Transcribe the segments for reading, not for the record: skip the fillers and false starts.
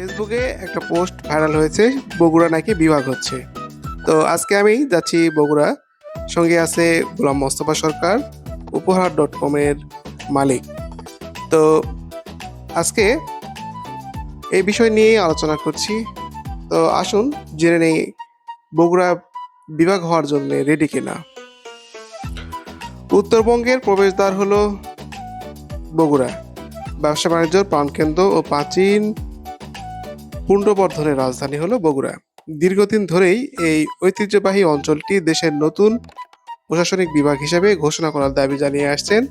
ফেসবুকে একটা post viral হয়েছে, বগুড়া নাকি বিভাগ হচ্ছে। তো আজকে আমি যাচ্ছি বগুড়া, সঙ্গে আছে গোলাম মোস্তফা সরকার, উপহার.com এর মালিক। তো আজকে এই বিষয় নিয়ে আলোচনা করছি। তো আসুন জেনে নেই বগুড়া বিভাগ হওয়ার জন্য রেডি কিনা। উত্তরবঙ্গের প্রবেশদ্বার হলো বগুড়া, ব্যবসা বাণিজ্যের প্রাণকেন্দ্র ও প্রাচীন পুণ্ড্রবর্ধনের রাজধানী হলো বগুড়া। দীর্ঘদিন ধরেই এই ঐতিহ্যবাহী অঞ্চলটি দেশের নতুন প্রশাসনিক বিভাগ হিসেবে ঘোষণা করার দাবি জানিয়ে আসছেন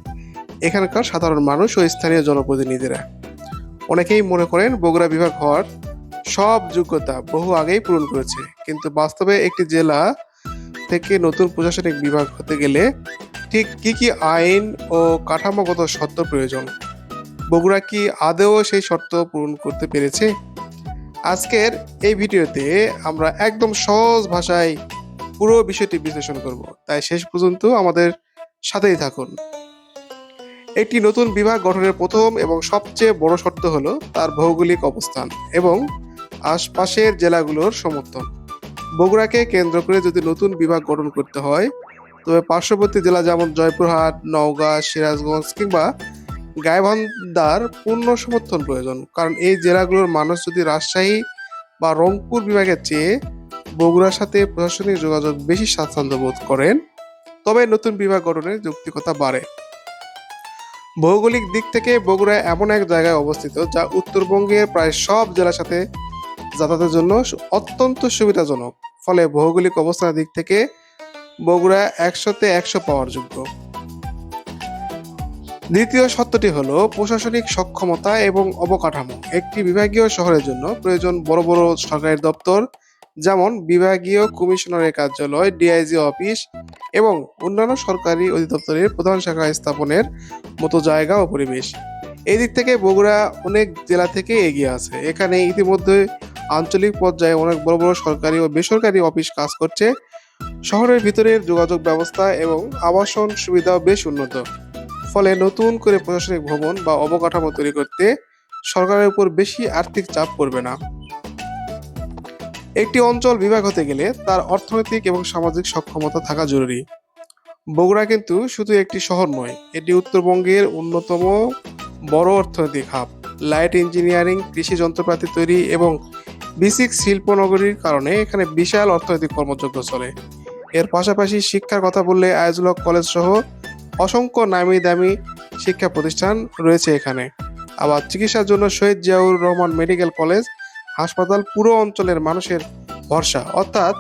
এখানকার সাধারণ মানুষ ও স্থানীয় জনপ্রতিনিধিরা। অনেকেই মনে করেন বগুড়া বিভাগ হওয়ার সব যোগ্যতা বহু আগেই পূরণ করেছে, কিন্তু বাস্তবে একটি জেলা থেকে নতুন প্রশাসনিক বিভাগ হতে গেলে ঠিক কি কি আইন ও কাঠামোগত শর্ত প্রয়োজন, বগুড়া কি আদৌ সেই শর্ত পূরণ করতে পেরেছে? আজকের এই ভিডিওতে আমরা একদম সহজ ভাষায় পুরো বিষয়টি বিশ্লেষণ করব, তাই শেষ পর্যন্ত আমাদের সাথেই থাকুন। একটি নতুন বিভাগ গঠনের প্রথম এবং সবচেয়ে বড় শর্ত হলো তার ভৌগোলিক অবস্থান এবং আশপাশের জেলাগুলোর সমর্থন। বগুড়াকে কেন্দ্র করে যদি নতুন বিভাগ গঠন করতে হয়, তবে পার্শ্ববর্তী জেলা যেমন জয়পুরহাট, নওগাঁ, সিরাজগঞ্জ কিংবা গাইবান্ধার পূর্ণ সমর্থন প্রয়োজন। কারণ এই জেলাগুলোর মানুষ যদি রাজশাহী বা রংপুর বিভাগের চেয়ে বগুড়ার সাথে প্রশাসনিক যোগাযোগ বেশি স্বাচ্ছন্দ্য বোধ করেন, তবে নতুন বিভাগ গঠনের যৌক্তিকতা বাড়ে। ভৌগোলিক দিক থেকে বগুড়া এমন এক জায়গায় অবস্থিত যা উত্তরবঙ্গের প্রায় সব জেলার সাথে যাতায়াতের জন্য অত্যন্ত সুবিধাজনক। ফলে ভৌগোলিক অবস্থানের দিক থেকে বগুড়া 100-তে 100 পাওয়ার যোগ্য। দ্বিতীয় সত্যটি হলো প্রশাসনিক সক্ষমতা এবং অবকাঠামো। একটি বিভাগীয় শহরের জন্য প্রয়োজন বড় বড় সরকারি দপ্তর, যেমন বিভাগীয় কমিশনারের কার্যালয়, ডিআইজি অফিস এবং অন্যান্য সরকারি অধিদপ্তরের প্রধান শাখা স্থাপনের মতো জায়গা ও পরিবেশ। এই দিক থেকে বগুড়া অনেক জেলা থেকে এগিয়ে আছে। এখানে ইতিমধ্যে আঞ্চলিক পর্যায়ে অনেক বড় বড় সরকারি ও বেসরকারি অফিস কাজ করছে। শহরের ভিতরের যোগাযোগ ব্যবস্থা এবং আবাসন সুবিধাও বেশ উন্নত। ফলে নতুন করে প্রশাসনিক ভবন বা অবকাঠামো তৈরি করতে সরকারের উপর বেশি আর্থিক চাপ পড়বে না। একটি অঞ্চল বিভাগ হতে গেলে তার অর্থনৈতিক এবং সামাজিক সক্ষমতা থাকা জরুরি। বগুড়া কিন্তু শুধু একটি শহর নয়, এটি উত্তরবঙ্গের অন্যতম বড় অর্থনৈতিক হাব। লাইট ইঞ্জিনিয়ারিং, কৃষি যন্ত্রপাতি তৈরি এবং বিসিক শিল্প নগরীর কারণে এখানে বিশাল অর্থনৈতিক কর্মযজ্ঞ চলে। এর পাশাপাশি শিক্ষার কথা বললে আইজুল হক কলেজ সহ অসংখ্য নামি দামি শিক্ষা প্রতিষ্ঠান রয়েছে এখানে। আবার চিকিৎসার জন্য শহীদ জিয়াউর রহমান মেডিকেল কলেজ হাসপাতাল পুরো অঞ্চলের মানুষের ভরসা। অর্থাৎ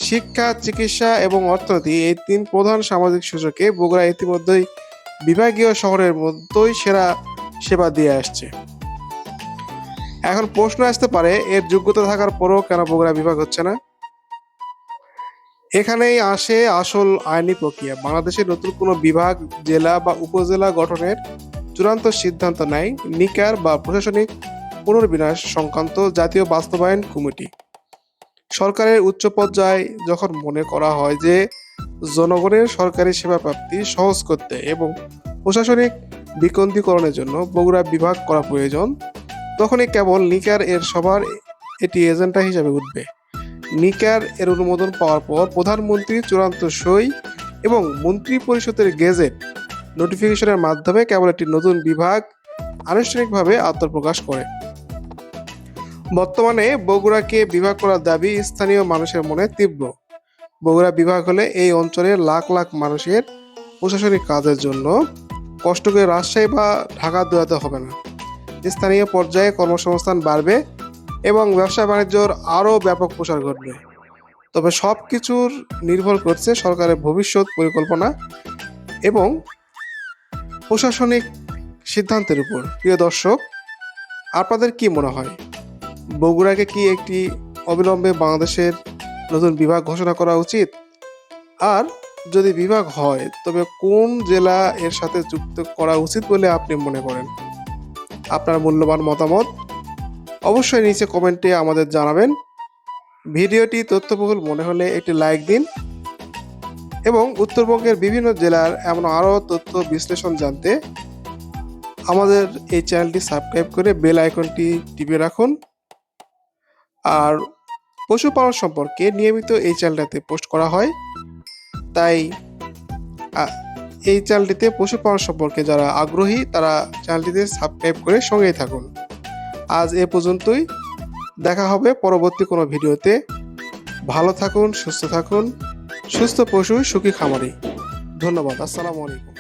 শিক্ষা, চিকিৎসা এবং অর্থনীতি, এই তিন প্রধান সামাজিক সূচকে বগুড়া ইতিমধ্যেই বিভাগীয় শহরের মধ্যেই সেরা সেবা দিয়ে আসছে। এখন প্রশ্ন আসতে পারে, এর যোগ্যতা থাকার পরও কেন বগুড়া বিভাগ হচ্ছে না? এখানেই আসে আসল আইনি প্রক্রিয়া। বাংলাদেশের নতুন কোনো বিভাগ, জেলা বা উপজেলা গঠনের চূড়ান্ত সিদ্ধান্ত নেয় নিকার বা প্রশাসনিক পুনর্বিন্যাস সংক্রান্ত জাতীয় বাস্তবায়ন কমিটি। সরকারের উচ্চ পর্যায়ে যখন মনে করা হয় যে জনগণের সরকারি সেবা প্রাপ্তি সহজ করতে এবং প্রশাসনিক বিকেন্দ্রীকরণের জন্য বগুড়া বিভাগ করা প্রয়োজন, তখনই কেবল নিকার এর সবার এটি এজেন্ডা হিসেবে উঠবে। নিকার এর অনুমোদন পাওয়ার পর প্রধানমন্ত্রীর চূড়ান্ত সই এবং মন্ত্রী পরিষদের গেজেট নোটিফিকেশনের মাধ্যমে কেবল একটি নতুন বিভাগ আনুষ্ঠানিকভাবে আত্মপ্রকাশ করে। বর্তমানে বগুড়াকে বিভাগ করার দাবি স্থানীয় মানুষের মনে তীব্র। বগুড়া বিভাগ হলে এই অঞ্চলের লাখ লাখ মানুষের প্রশাসনিক কাজের জন্য কষ্ট করে রাজশাহী বা ঢাকা দৌড়াতে হবে না। স্থানীয় পর্যায়ে কর্মসংস্থান বাড়বে এবং ব্যবসা বাণিজ্যর আরও ব্যাপক প্রসার ঘটবে। তবে সব কিছুর নির্ভর করছে সরকারের ভবিষ্যৎ পরিকল্পনা এবং প্রশাসনিক সিদ্ধান্তের উপর। প্রিয় দর্শক, আপনাদের কি মনে হয়, বগুড়াকে কি একটি অবিলম্বে বাংলাদেশের নতুন বিভাগ ঘোষণা করা উচিত? আর যদি বিভাগ হয়, তবে কোন জেলা এর সাথে যুক্ত করা উচিত বলে আপনি মনে করেন? আপনার মূল্যবান মতামত অবশ্যই নিচে কমেন্টে আমাদের জানাবেন। ভিডিওটি তথ্যবহুল মনে হলে একটি লাইক দিন এবং উত্তরবঙ্গের বিভিন্ন জেলার এমন আরও তথ্য বিশ্লেষণ জানতে আমাদের এই চ্যানেলটি সাবস্ক্রাইব করে বেল আইকনটি টিপে রাখুন। আর পশুপালন সম্পর্কে নিয়মিত এই চ্যানেলটাতে পোস্ট করা হয়। তাই এই চ্যানেলটিতে পশুপালন সম্পর্কে যারা আগ্রহী তারা চ্যানেলটিতে সাবস্ক্রাইব করে সঙ্গেই থাকুন। আজ এ পর্যন্তই, দেখা হবে পরবর্তী কোনো ভিডিওতে। ভালো থাকুন, সুস্থ থাকুন। সুস্থ পশু সুখী খামারি। ধন্যবাদ। আসসালামু আলাইকুম।